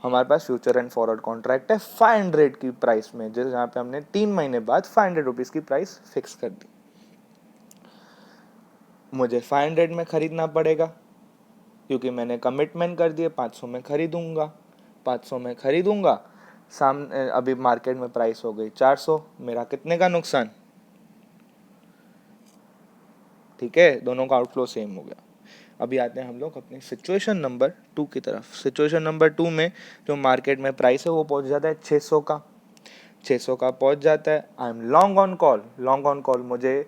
हमारे पास फ्यूचर एंड फॉरवर्ड कॉन्ट्रैक्ट है 500 की प्राइस में, जैसे यहाँ पे हमने 3 महीने बाद 500 रुपीज़ की प्राइस फिक्स कर दी। मुझे 500 में खरीदना पड़ेगा, क्योंकि मैंने कमिटमेंट कर दिए 500 में खरीदूंगा। 500 में खरीदूंगा, सामने अभी मार्केट में प्राइस हो गई 400, मेरा कितने का नुकसान। ठीक है, दोनों का आउटफ्लो सेम हो गया। अभी आते हैं हम लोग अपने सिचुएशन नंबर 2 की तरफ। सिचुएशन नंबर 2 में जो मार्केट में प्राइस है वो पहुंच जाता है 600 का, 600 का पहुंच जाता है। I am long on call, long on call, मुझे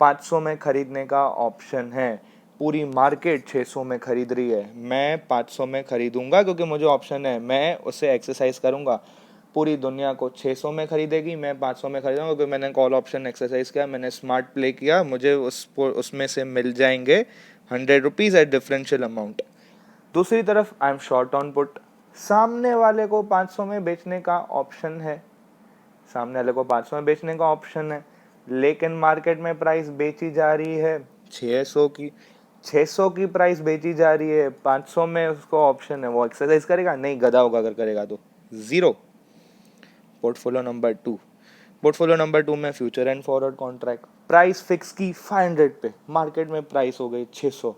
500 में खरीदने का ऑप्शन है। पूरी मार्केट 600 में खरीद रही है, मैं 500 में खरीदूंगा क्योंकि मुझे ऑप्शन है, मैं उसे एक्सरसाइज करूंगा। पूरी दुनिया को 600 में खरीदेगी, मैं 500 में खरीदूंगा क्योंकि मैंने कॉल ऑप्शन एक्सरसाइज किया, मैंने स्मार्ट प्ले किया, मुझे उसमें से मिल जाएंगे 100 रुपीज़ एट डिफरेंशियल अमाउंट। दूसरी तरफ आई एम शॉर्ट ऑन पुट, सामने वाले को 500 में बेचने का ऑप्शन है, सामने वाले को 500 में बेचने का ऑप्शन है, लेकिन मार्केट में प्राइस बेची जा रही है 600 की, 600 की प्राइस बेची जा रही है, 500 में उसको ऑप्शन है, वो एक्सरसाइज करेगा, नहीं गधा होगा अगर करेगा तो 0। पोर्टफोलियो नंबर 2, पोर्टफोलियो नंबर 2 में future and forward contract, price fix की 500 पे, मार्केट में प्राइस हो गई 600,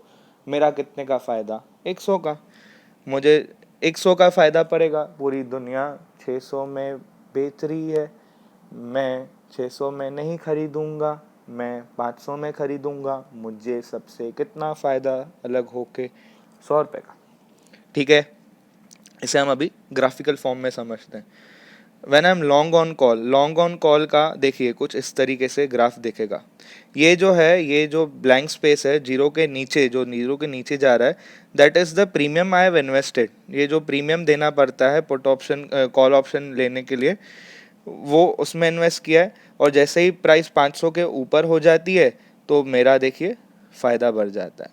मेरा कितने का फ़ायदा, 100 का। मुझे 100 का फ़ायदा पड़ेगा, पूरी दुनिया 600 में बेच रही है, मैं 600 में नहीं खरीदूंगा, मैं 500 में खरीदूंगा, मुझे सबसे कितना फ़ायदा अलग होके, 100 रुपये का। ठीक है, इसे हम अभी ग्राफिकल फॉर्म में समझते हैं। When I M long on call, long on call का देखिए कुछ इस तरीके से ग्राफ दिखेगा। ये जो है, ये जो ब्लैंक स्पेस है जीरो के नीचे, जो जीरो के नीचे जा रहा है, that is the premium I have invested. ये जो प्रीमियम देना पड़ता है पुट ऑप्शन कॉल ऑप्शन लेने के लिए, वो उसमें इन्वेस्ट किया है, और जैसे ही प्राइस 500 के ऊपर हो जाती है तो मेरा देखिए फ़ायदा बढ़ जाता है।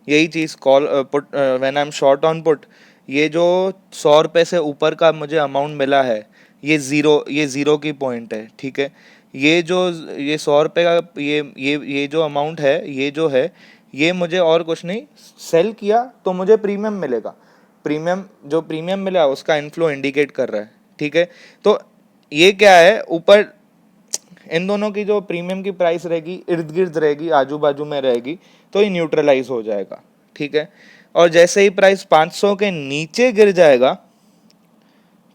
यही चीज़ call put, when I am short on put, ये जो 100 रुपये से ऊपर का मुझे अमाउंट मिला है, ये ज़ीरो की पॉइंट है, ठीक है। ये जो ये 100 रुपये का ये जो अमाउंट है, ये जो है, ये मुझे और कुछ नहीं, सेल किया तो मुझे प्रीमियम मिलेगा। प्रीमियम, जो प्रीमियम मिला उसका इनफ्लो इंडिकेट कर रहा है, ठीक है। तो ये क्या है, ऊपर इन दोनों की जो प्रीमियम की प्राइस रहेगी इर्द गिर्द रहेगी, आजू बाजू में रहेगी, तो ये न्यूट्रलाइज हो जाएगा, ठीक है। और जैसे ही प्राइस 500 के नीचे गिर जाएगा,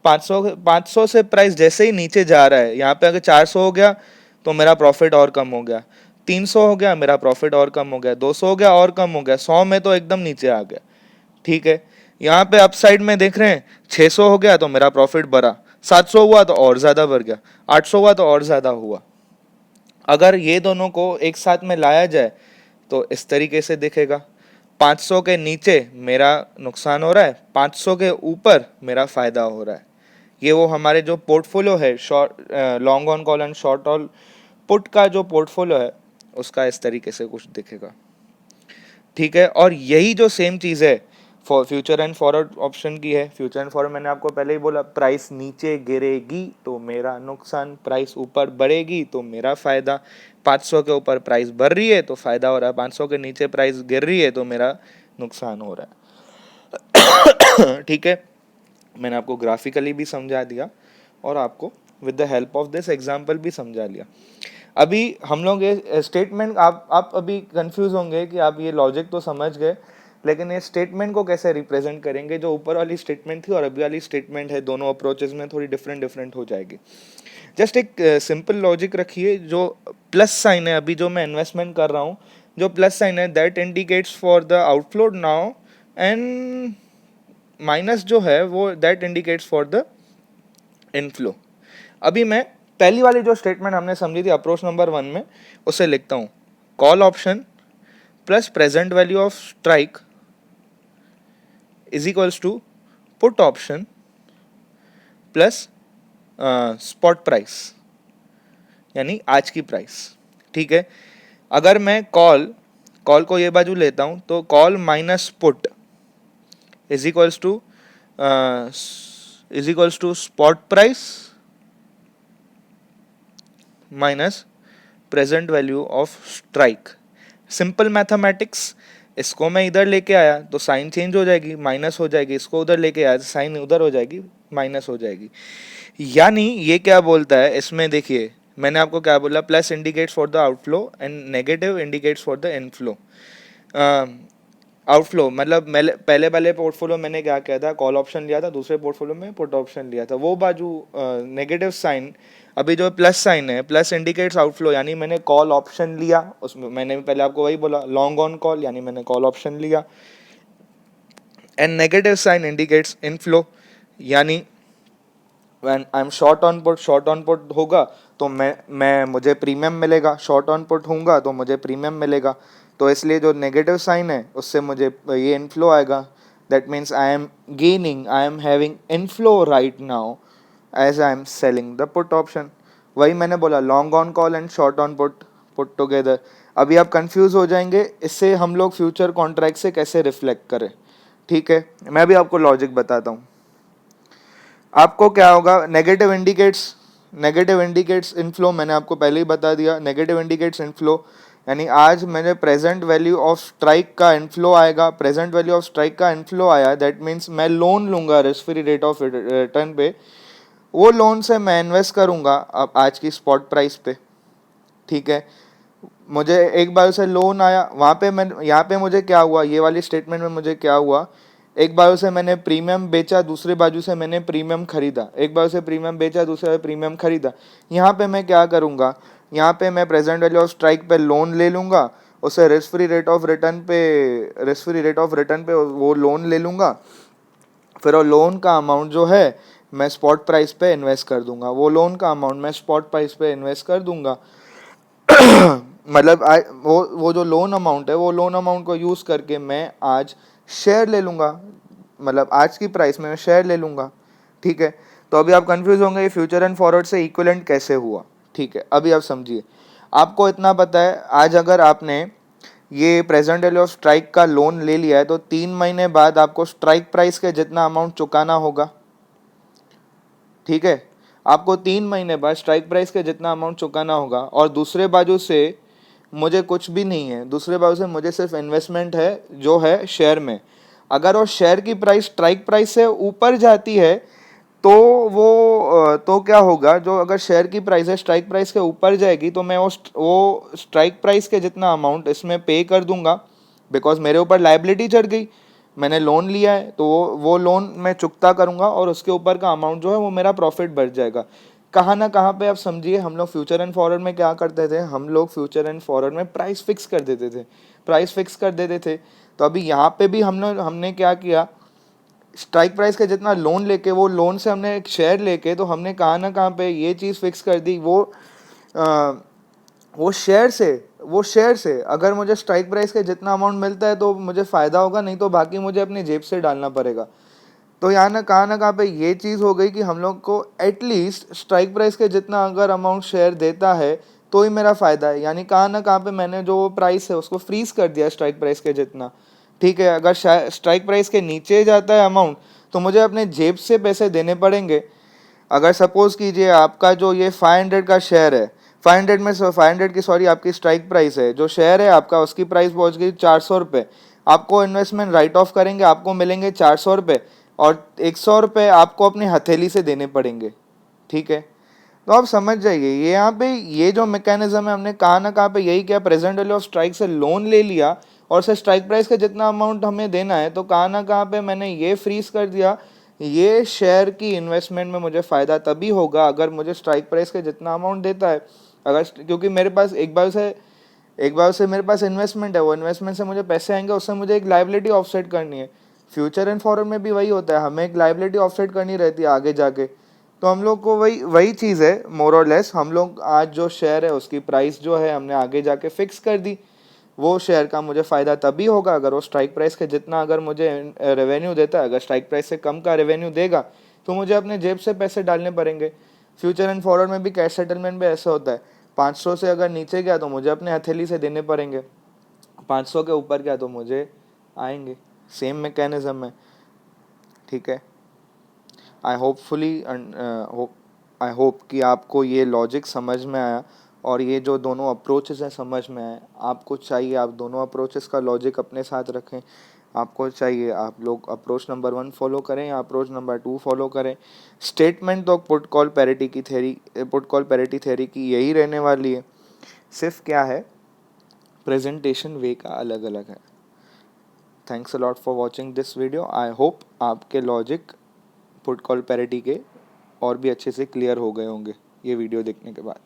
500 से प्राइस जैसे ही नीचे जा रहा है, यहाँ पे अगर 400 हो गया तो मेरा प्रॉफिट और कम हो गया, 300 हो गया मेरा प्रॉफिट और कम हो गया, 200 हो गया और कम हो गया, 100 में तो एकदम नीचे आ गया, ठीक है। यहाँ पे अपसाइड में देख रहे हैं, 600 हो गया तो मेरा प्रॉफिट बढ़ा, 700 हुआ तो और ज़्यादा बढ़ गया, 800 हुआ तो और ज़्यादा हुआ। अगर ये दोनों को एक साथ में लाया जाए तो इस तरीके से दिखेगा, 500 के नीचे मेरा नुकसान हो रहा है, 500 के ऊपर मेरा फ़ायदा हो रहा है। ये वो हमारे जो पोर्टफोलियो है, short long on call and short on put का जो पोर्टफोलियो है, उसका इस तरीके से कुछ दिखेगा, ठीक है। और यही जो सेम चीज़ है for future and forward option की है। फ्यूचर एंड फॉरवर्ड मैंने आपको पहले ही बोला, प्राइस नीचे गिरेगी तो मेरा नुकसान, प्राइस ऊपर बढ़ेगी तो मेरा फ़ायदा। 500 के ऊपर प्राइस बढ़ रही है तो फ़ायदा हो रहा है, 500 के नीचे प्राइस गिर रही है तो मेरा नुकसान हो रहा है। ठीक है, मैंने आपको ग्राफिकली भी समझा दिया और आपको with the help of this example भी समझा लिया। अभी हम लोग ये स्टेटमेंट, आप अभी कंफ्यूज होंगे कि आप ये लॉजिक तो समझ गए, लेकिन ये स्टेटमेंट को कैसे रिप्रेजेंट करेंगे। जो ऊपर वाली स्टेटमेंट थी और अभी वाली स्टेटमेंट है, दोनों अप्रोचेज में थोड़ी डिफरेंट हो जाएगी। जस्ट एक सिंपल लॉजिक रखिए, जो प्लस साइन है अभी जो मैं इन्वेस्टमेंट कर रहा हूँ, जो प्लस साइन है that indicates for the outflow now, and minus जो है वो that indicates for the inflow. अभी मैं पहली वाली जो स्टेटमेंट हमने समझी थी अप्रोच नंबर 1 में, उसे लिखता हूँ, call option plus present value of strike is equals to put option plus spot price, यानी आज की प्राइस, ठीक है। अगर मैं कॉल को ये बाजू लेता हूँ तो call minus put is equals to spot price minus present value of strike. Simple mathematics, इसको मैं इधर लेके आया तो साइन चेंज हो जाएगी, माइनस हो जाएगी, इसको उधर लेके आया तो साइन उधर हो जाएगी, माइनस हो जाएगी। यानी ये क्या बोलता है इसमें, देखिए मैंने आपको क्या बोला, plus indicates for the outflow and negative indicates for the inflow. Outflow मतलब पहले वाले पोर्टफोलियो मैंने क्या किया था, कॉल ऑप्शन लिया था, दूसरे पोर्टफोलियो में पुट ऑप्शन लिया था, वो बाजू नेगेटिव साइन। अभी जो प्लस साइन है, प्लस इंडिकेट्स आउटफ्लो, यानी मैंने कॉल ऑप्शन लिया, उसमें मैंने पहले आपको वही बोला लॉन्ग ऑन कॉल, यानी मैंने कॉल ऑप्शन लिया, and negative sign indicates inflow, यानी when I am short on put होगा तो मैं मुझे प्रीमियम मिलेगा, शॉर्ट ऑन पुट होऊंगा तो मुझे प्रीमियम मिलेगा। तो इसलिए जो नेगेटिव साइन है उससे मुझे ये इनफ्लो आएगा, that means I am gaining, I am having inflow right now as I am selling the put option. वही मैंने बोला long on call and short on put together. अभी आप कंफ्यूज हो जाएंगे इससे हम लोग फ्यूचर कॉन्ट्रैक्ट से कैसे रिफ्लेक्ट करें, ठीक है। मैं भी आपको लॉजिक बताता हूँ। आपको क्या होगा, नेगेटिव इंडिकेट्स इनफ्लो, मैंने आपको पहले ही बता दिया, नेगेटिव इंडिकेट्स इनफ्लो, यानी आज मैंने प्रेजेंट वैल्यू ऑफ स्ट्राइक का इनफ्लो आएगा, प्रेजेंट वैल्यू ऑफ स्ट्राइक का इनफ्लो आया, दैट मीन्स मैं लोन लूंगा risk free rate of return पे, वो लोन से मैं इन्वेस्ट करूंगा अब आज की स्पॉट प्राइस पे, ठीक है। मुझे एक बार से लोन आया, वहाँ पे मैं, यहाँ पे मुझे क्या हुआ, ये वाली स्टेटमेंट में मुझे क्या हुआ, एक बाजू से मैंने प्रीमियम बेचा, दूसरे बाजू से मैंने प्रीमियम खरीदा, एक बाजू से प्रीमियम बेचा, दूसरे बाजू प्रीमियम खरीदा। यहाँ पे मैं क्या करूँगा, यहाँ पे मैं प्रेजेंट वैल्यू ऑफ स्ट्राइक पे लोन ले लूँगा, उसे risk free rate of return पे वो लोन ले लूँगा, फिर वो लोन का अमाउंट जो है मैं स्पॉट प्राइस पे इन्वेस्ट कर दूंगा, वो लोन का अमाउंट मैं स्पॉट प्राइस पे इन्वेस्ट कर दूंगा। मतलब वो जो लोन अमाउंट है, वो लोन अमाउंट को यूज़ करके मैं आज शेयर ले लूँगा, मतलब आज की प्राइस में मैं शेयर ले लूँगा, ठीक है। तो अभी आप कंफ्यूज होंगे ये फ्यूचर एंड फॉरवर्ड से इक्विवेलेंट कैसे हुआ। ठीक है, अभी आप समझिए। आपको इतना पता है, आज अगर आपने ये प्रेजेंट वैल्यू ऑफ स्ट्राइक का लोन ले लिया है तो 3 महीने बाद आपको स्ट्राइक प्राइस के जितना अमाउंट चुकाना होगा। ठीक है, आपको 3 महीने बाद स्ट्राइक प्राइस के जितना अमाउंट चुकाना होगा। और दूसरे बाजू से मुझे कुछ भी नहीं है, दूसरे बाजू से मुझे सिर्फ इन्वेस्टमेंट है जो है शेयर में। अगर वो शेयर की प्राइस स्ट्राइक प्राइस से ऊपर जाती है तो तो क्या होगा, जो अगर शेयर की प्राइस है स्ट्राइक प्राइस के ऊपर जाएगी तो मैं वो स्ट्राइक प्राइस के जितना अमाउंट इसमें पे कर दूंगा, बिकॉज मेरे ऊपर लाइबिलिटी चढ़ गई। मैंने लोन लिया है तो वो लोन मैं चुकता करूंगा और उसके ऊपर का अमाउंट जो है वो मेरा प्रॉफिट बढ़ जाएगा। कहाँ ना कहाँ पे आप समझिए, हम लोग फ्यूचर एंड फॉरवर्ड में क्या करते थे, हम लोग फ्यूचर एंड फॉरवर्ड में प्राइस फिक्स कर देते थे, प्राइस फिक्स कर देते थे। तो अभी यहाँ पे भी हमने क्या किया, स्ट्राइक प्राइस का जितना लोन लेके, वो लोन से हमने एक शेयर लेके, तो हमने कहाँ ना कहाँ पे ये चीज़ फिक्स कर दी, वो शेयर से अगर मुझे स्ट्राइक प्राइस के जितना अमाउंट मिलता है तो मुझे फ़ायदा होगा, नहीं तो बाकी मुझे अपनी जेब से डालना पड़ेगा। तो यहाँ ना कहाँ पे ये चीज़ हो गई कि हम लोग को एटलीस्ट स्ट्राइक प्राइस के जितना अगर अमाउंट शेयर देता है तो ही मेरा फ़ायदा है। यानी कहाँ ना कहाँ पे मैंने जो प्राइस है उसको फ्रीज कर दिया स्ट्राइक प्राइस के जितना। ठीक है, अगर स्ट्राइक प्राइस के नीचे जाता है अमाउंट तो मुझे अपने जेब से पैसे देने पड़ेंगे। अगर सपोज कीजिए आपका जो ये 500 का शेयर है, 500 की आपकी स्ट्राइक प्राइस है, जो शेयर है आपका उसकी प्राइस पहुंच गई 400 रुपये। आपको इन्वेस्टमेंट राइट ऑफ करेंगे, आपको मिलेंगे 400 रुपये और 100 रुपये आपको अपनी हथेली से देने पड़ेंगे। ठीक है, तो आप समझ जाइए ये यहाँ पे ये जो मैकेनिज्म है, हमने कहाँ ना कहाँ पे यही किया, प्रेजेंट वैल्यू ऑफ स्ट्राइक से लोन ले लिया और से स्ट्राइक प्राइस का जितना अमाउंट हमें देना है तो कहाँ ना कहाँ पे मैंने ये फ्रीज कर दिया। ये शेयर की इन्वेस्टमेंट में मुझे फ़ायदा तभी होगा अगर मुझे स्ट्राइक प्राइस के जितना अमाउंट देता है। अगर क्योंकि मेरे पास एक बार से मेरे पास इन्वेस्टमेंट है, वो इन्वेस्टमेंट से मुझे पैसे आएंगे, उससे मुझे एक लाइबिलिटी ऑफसेट करनी है। फ्यूचर एंड फॉरवर्ड में भी वही होता है, हमें एक लाइबिलिटी ऑफसेट करनी रहती है आगे जाके। तो हम लोग को वही वही चीज़ है मोर और लेस। हम लोग आज जो शेयर है उसकी प्राइस जो है हमने आगे जाके फिक्स कर दी। वो शेयर का मुझे फ़ायदा तभी होगा अगर वो स्ट्राइक प्राइस के जितना अगर मुझे रेवेन्यू देता है। अगर स्ट्राइक प्राइस से कम का रेवेन्यू देगा तो मुझे अपने जेब से पैसे डालने पड़ेंगे। फ्यूचर एंड फॉरवर्ड में भी कैश सेटलमेंट भी ऐसा होता है, 500 से अगर नीचे गया तो मुझे अपने हथेली से देने पड़ेंगे, 500 के ऊपर गया तो मुझे आएंगे। सेम मैकेनिज्म है। ठीक है, आई होप कि आपको ये लॉजिक समझ में आया और ये जो दोनों अप्रोचेस हैं समझ में आए। आपको चाहिए आप दोनों अप्रोचेस का लॉजिक अपने साथ रखें। आपको चाहिए आप लोग अप्रोच नंबर 1 फॉलो करें या अप्रोच नंबर 2 फॉलो करें। स्टेटमेंट तो पुट कॉल पैरिटी थ्योरी की यही रहने वाली है, सिर्फ क्या है प्रेजेंटेशन वे का अलग अलग है। Thanks a lot for watching this video. I hope आपके लॉजिक पुट कॉल पैरिटी के और भी अच्छे से क्लियर हो गए होंगे ये वीडियो देखने के बाद।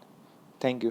Thank you.